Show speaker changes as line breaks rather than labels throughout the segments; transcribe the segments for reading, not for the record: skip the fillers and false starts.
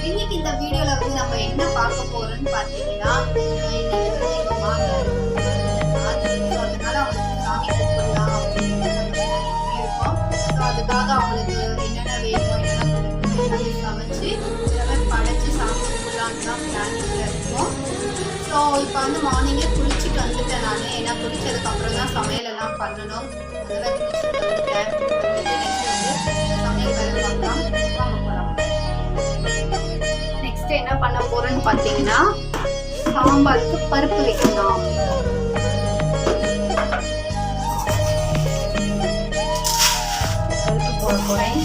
இன்னைக்கு இந்த வீடியோல வந்து நம்ம என்ன பார்க்க போறோம்னு பாத்தீங்கன்னா, இன்னைக்கு வந்து எங்க மாமியார் அதனால அவங்களுக்கு சாமி கும்பிடலாம் அப்படின்னு இருக்கோம். ஸோ அதுக்காக அவங்களுக்கு என்னென்ன வேணுமோ என்னென்ன சமைச்சு இதெல்லாம் படைச்சு சாமி கும்பிடலான்னு தான் பிளானிங்ல இருக்கோம். ஸோ இப்போ வந்து மார்னிங்கே குளிச்சுட்டு வந்துட்டேன் நான். ஏன்னா குளிச்சதுக்கு அப்புறம் தான் சமையல் எல்லாம் பண்ணணும். அதெல்லாம் குளிச்சுட்டு வந்துட்டேன். வந்துட்டு நெக்ஸ்ட் வந்து சமையல் வேலை பார்க்கலாம். வாங்க போகலாம். நெக்ஸ்ட் என்ன பண்ண போறேன்னு பார்த்தீங்கன்னா, சாம்பாருக்கு பருப்பு வைக்கலாம். பருப்பு போட போறேன்.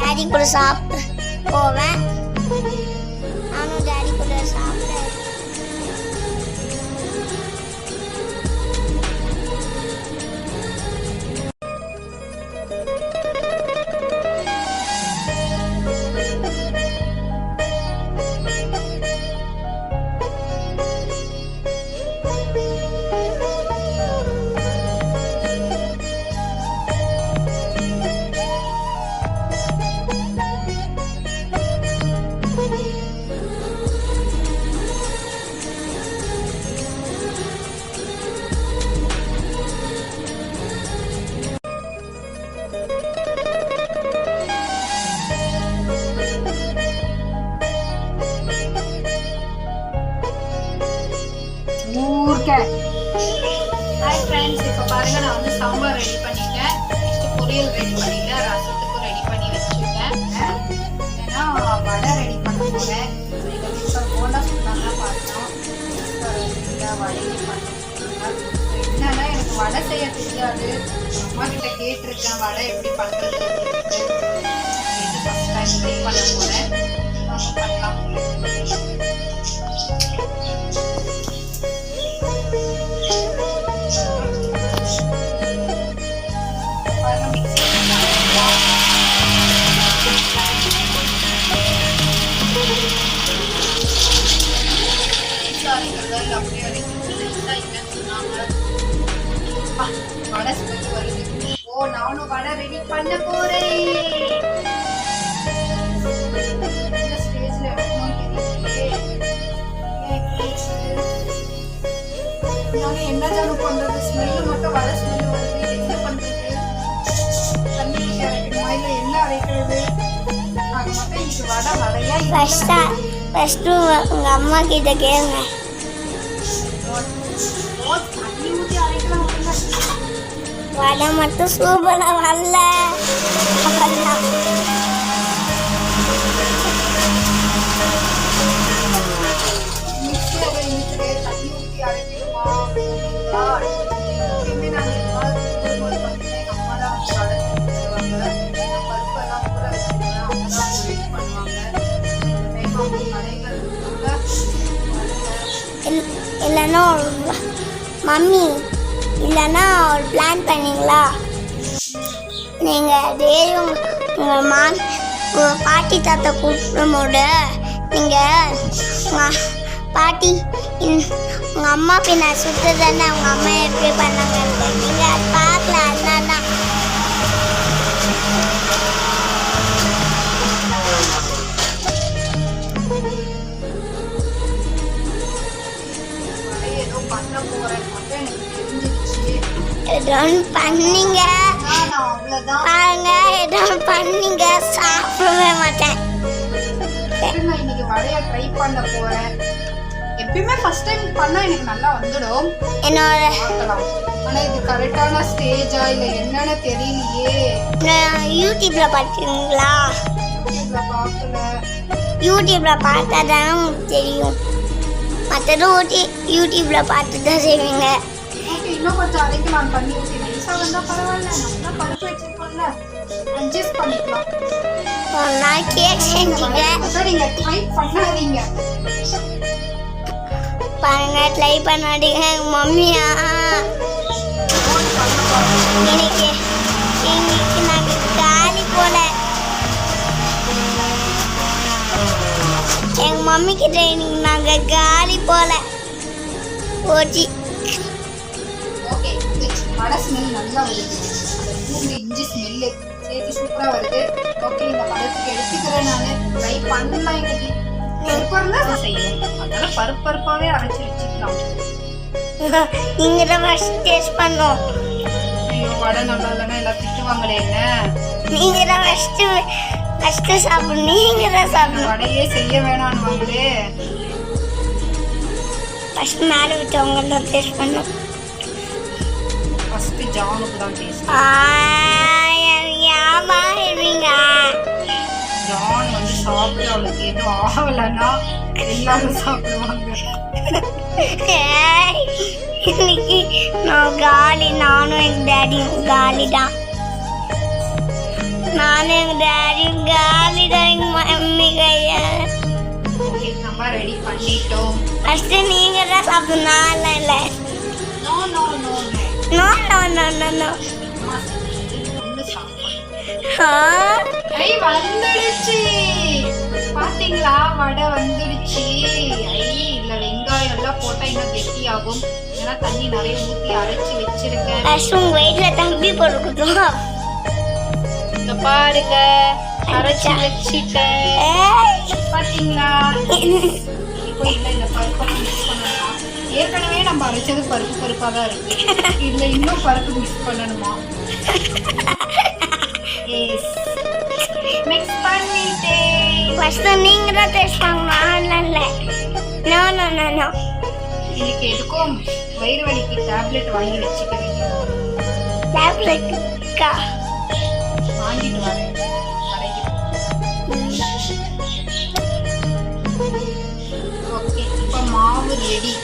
டாடி கூட சாப்பிட்டு போவேன். நானும் டாடி கூட சாப்பிட்டேன்.
ஹாய் ஃப்ரெண்ட்ஸ், இப்போ பாருங்க நான் வந்து சாம்பார் ரெடி பண்ணிட்டேன். நெக்ஸ்ட் பொரியல் ரெடி பண்ணிட்டேன். ரசத்துக்கும் ரெடி பண்ணி வச்சுட்டேன். ஏன்னா வடை ரெடி பண்ண போறேன். எங்கள் வீட்டில் போண்டா சுட்டாங்க பார்த்தோம். வடையும் பண்ணாங்க. என்னன்னா எனக்கு வடை செய்ய தெரியாது. அம்மா கிட்ட கேட்டிருக்கேன் வடை எப்படி பண்றது ஃபர்ஸ்ட் டைம் ட்ரை பண்ண போறேன். பண்ணலாம். வடை ஸ்மெல் வருது. ஓ, நானும் வடை ரெடி பண்ண போறேன். இந்த ஸ்டேஜ்ல எடுக்கணும் தெரியலையே. நானும் என்ன ஜானு பண்றது? ஸ்மெல் மட்டும் வடை ஸ்மெல் வருது. என்ன பண்றது? தண்ணி அரைக்கணுமா இல்ல என்ன அரைக்கிறது? ஆக மட்டும் இது வடையா
ஃபர்ஸ்ட் உங்க அம்மா கிட்ட கேளுங்க. வடை மட்டும் சூப்பரா வரல. இல்லைன்னா மம்மி இல்லைன்னா ஒரு பிளான் பண்ணீங்களா? நீங்கள் டெய்லி உங்கள் பாட்டி தாத்தா கூப்பிடும்போது நீங்கள் பாட்டி உங்கள் அம்மா பின்ன சுட்டு தானே உங்கள் அம்மா எப்படி பண்ணாங்க நீங்கள் அது பார்க்கல அதனால
ஏதோ பண்ண போறேன் மட்டும் எனக்கு தெரிஞ்சிருச்சு.
எதுவும் பண்ணீங்க
நான் அவ்வளவுதான்.
பாருங்க எதுவும் பண்ணீங்க சாப்பிடவே மாட்டேன்.
நான் இன்னைக்கு வடைய ட்ரை பண்ண போறேன். எப்பயுமே ஃபர்ஸ்ட் டைம் பண்ணா எனக்கு நல்லா வந்துடும்.
என்னோட
பார்க்கலாம். ஆனா இது கரெக்டான ஸ்டேஜா இல்ல என்னன்னு தெரியலையே.
யூடியூப்ல பார்த்தீங்களா?
இதுல பார்க்கல.
யூடியூப்ல பார்த்தா தானே உங்களுக்கு தெரியும். மற்றது யூடியூப்ல பார்த்து தான் செய்வீங்க.
ஓகே, இன்னும் கொஞ்சம் அதைக்கு நான் பண்ணி ஊற்றி நைஸா வந்தா பரவாயில்ல. நம்ம தான் பருப்பு வச்சிருக்கோம்ல, அட்ஜஸ்ட் பண்ணிக்கலாம்.
ஒரு நாள் கேக் செஞ்சீங்க
நீங்க ட்ரை பண்ணாதீங்க.
பாருங்க ட்ரை பண்ணாதீங்க. எங்கள் மம்மியா இன்னைக்கு நாங்கள் காலி போல எங்கள் மம்மி கிட்ட இன்னைக்கு நாங்கள் காலி போல ஓட்டி.
ஓகே, வடை ஸ்மெல் நல்லா வருது. அந்த பூண்டு இஞ்சி ஸ்மெல்லு சேர்த்து சூப்பரா வருது. ஓகே, இந்த பழத்துக்கு எடுத்துக்கிறேன். நான் ட்ரை பண்ணலாம். இன்னைக்கு பருப்பு இருந்தால் செய்யணும். அதனால பருப்பாவே அரைச்சி வச்சுக்கலாம்.
நீங்க தான் ஃபர்ஸ்ட் டேஸ்ட் பண்ணோம்.
ஐயோ, வடை நல்லா இல்லைன்னா எல்லாம் திட்டுவாங்களே என்ன.
நீங்க தான் ஃபர்ஸ்ட் சாப்பிடணும். நீங்க தான் சாப்பிடணும்.
வடையே செய்ய வேணான்னு
ஃபர்ஸ்ட் மேலே விட்டவங்க தான் டேஸ்ட் பண்ணோம்.
ஃபர்ஸ்ட் ஜானுக்கு தான் டேஸ்ட்.
யாமா இருவீங்க.
ஜான் வந்து சாப்பிட்டு அவளுக்கு எதுவும் ஆகலைன்னா எல்லாரும் சாப்பிடுவாங்க.
இன்னைக்கு நானும் எங்க டேடியும் காலி தான். நானும் எங்க டேடியும் காலி தான். எங்க மம்மி கைய
நம்ம ரெடி பண்ணிட்டோம்.
ஃபர்ஸ்ட் நீங்க தான் சாப்பிடணும். நான் இல்லை.
No no no
no no no no no.
வந்துடுச்சு. பாத்தீங்களா, வடை வந்துடுச்சு. இல்ல வெங்காயம் எல்லாம் போட்டா இன்னும் கெட்டியாகும். ஏன்னா தண்ணி நிறைய ஊத்தி அரைச்சு வச்சிருக்கேன்.
உங்க வீட்டுல தம்பி போட்டுக்கிட்டோம்.
இங்க பாருங்க, அரைச்சு வச்சிட்டேன். பாத்தீங்களா? இப்போ இல்ல இந்த பருப்பை மிக்ஸ் பண்ணலாம். ஏற்கனவே நம்ம அரைச்சது பருப்பா தான் இருக்கு. இதுல இன்னும் பருப்பு மிக்ஸ் பண்ணணுமா? மிக்ஸ் பண்ணிட்டேன்.
ஃபர்ஸ்ட் நீங்க தான் டேஸ்ட் பண்ணணும். இல்ல நோ நோ நோ நோ.
இன்னைக்கு எதுக்கும் வயிறு வலிக்கு டேப்லெட் வாங்கி வச்சுக்க வேண்டியது.
டேப்லெட்க்கா
வாங்கிட்டு வரேன். ஓகே, இப்போ மாவு ரெடி.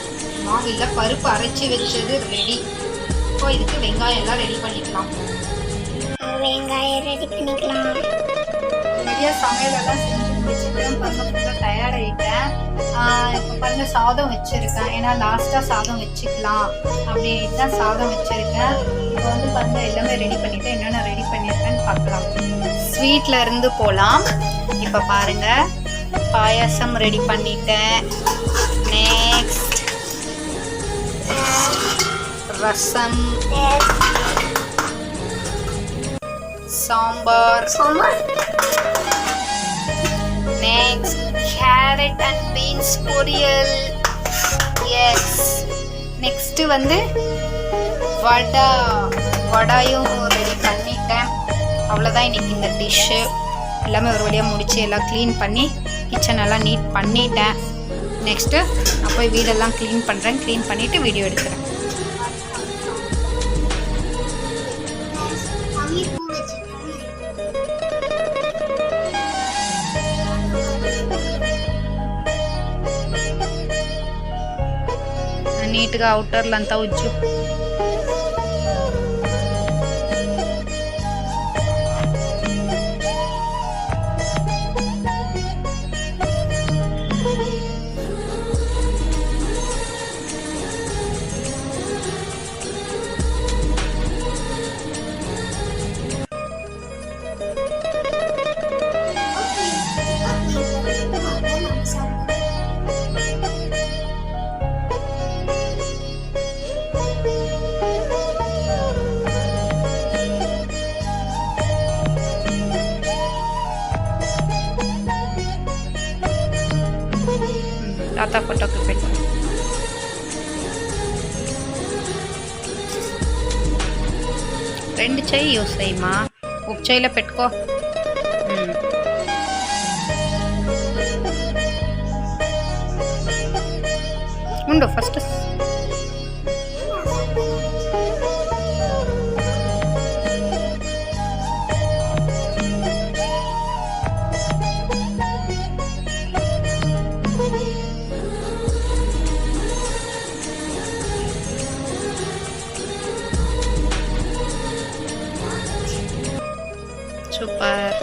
மாவு இல்லை, பருப்பு அரைச்சி வச்சது ரெடி. இப்போ இதுக்கு வெங்காயம் எல்லாம் ரெடி பண்ணிக்கலாம்.
வெங்காயம் ரெடி பண்ணிக்கலாம்.
நிறைய சமையலெல்லாம் செஞ்சு முடிச்சுட்டேன். பாருங்க, ஃபுல்லாக தயாராகிட்டேன். இப்போ பாருங்க, சாதம் வச்சுருக்கேன். ஏன்னா லாஸ்ட்டாக சாதம் வச்சுக்கலாம் அப்படின்ட்டு தான் சாதம் வச்சுருக்கேன். இப்போ வந்து பாருங்க, எல்லாமே ரெடி பண்ணிவிட்டு என்னென்ன ரெடி பண்ணியிருக்கேன்னு பார்க்கலாம். ஸ்வீட்டில் இருந்து போகலாம். இப்போ பாருங்க, பாயாசம் ரெடி பண்ணிட்டேன். Next rasam, sambar, next carat and beans பொரியல். எஸ், நெக்ஸ்ட் வந்து வடையும் ரெடி பண்ணிட்டேன். அவ்வளோதான் இன்னைக்கு இந்த டிஷ்ஷு. எல்லாமே ஒரு வழியாக முடிச்சு எல்லாம் க்ளீன் பண்ணி கிச்சன் எல்லாம் நீட் பண்ணிட்டேன். நெக்ஸ்ட்டு நான் போய் வீடெல்லாம் க்ளீன் பண்ணுறேன். க்ளீன் பண்ணிவிட்டு வீடியோ எடுக்கிறேன். నీట్గా అవుటర్లు అంతా ఉజ్జు. தாத்தா ஃபோட்டோக்கு போய்ட்டு రెండు చెయ్యి యూస్ అయ్యమ్మా ఒక చెయ్యిలో పెట్టుకో ఉండు ఫస్ట్ సూపర్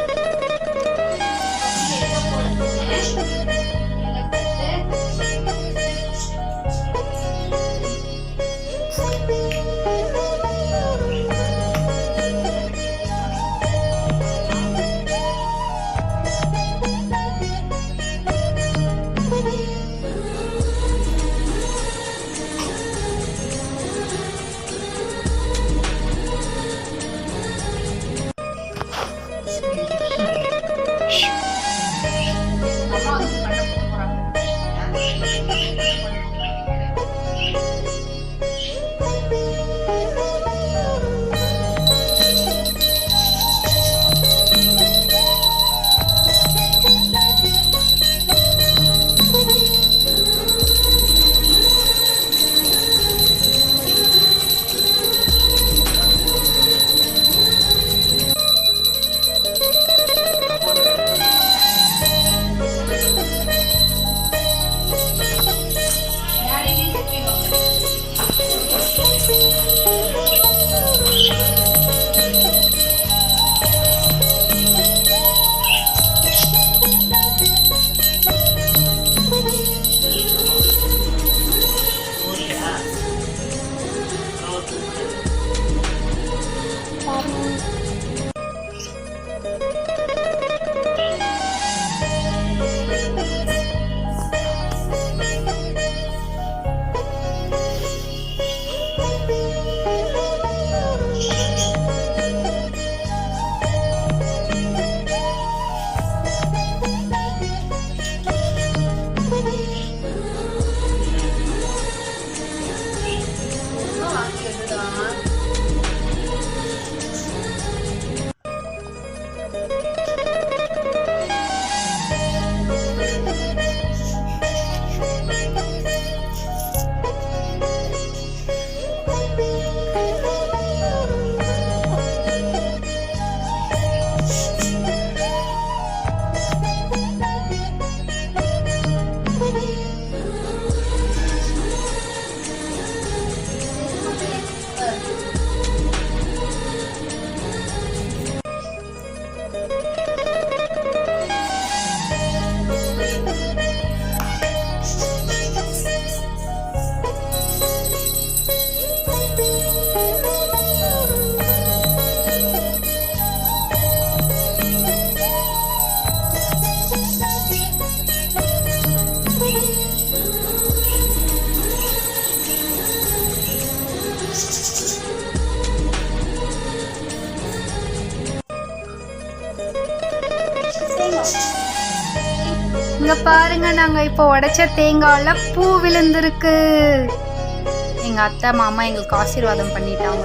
இங்க பாருங்க, நாங்க இப்போ உடைச்ச தேங்காயில பூ விழுந்திருக்கு. எங்க அத்தை மாமா எங்களுக்கு ஆசீர்வாதம் பண்ணிட்டாங்க.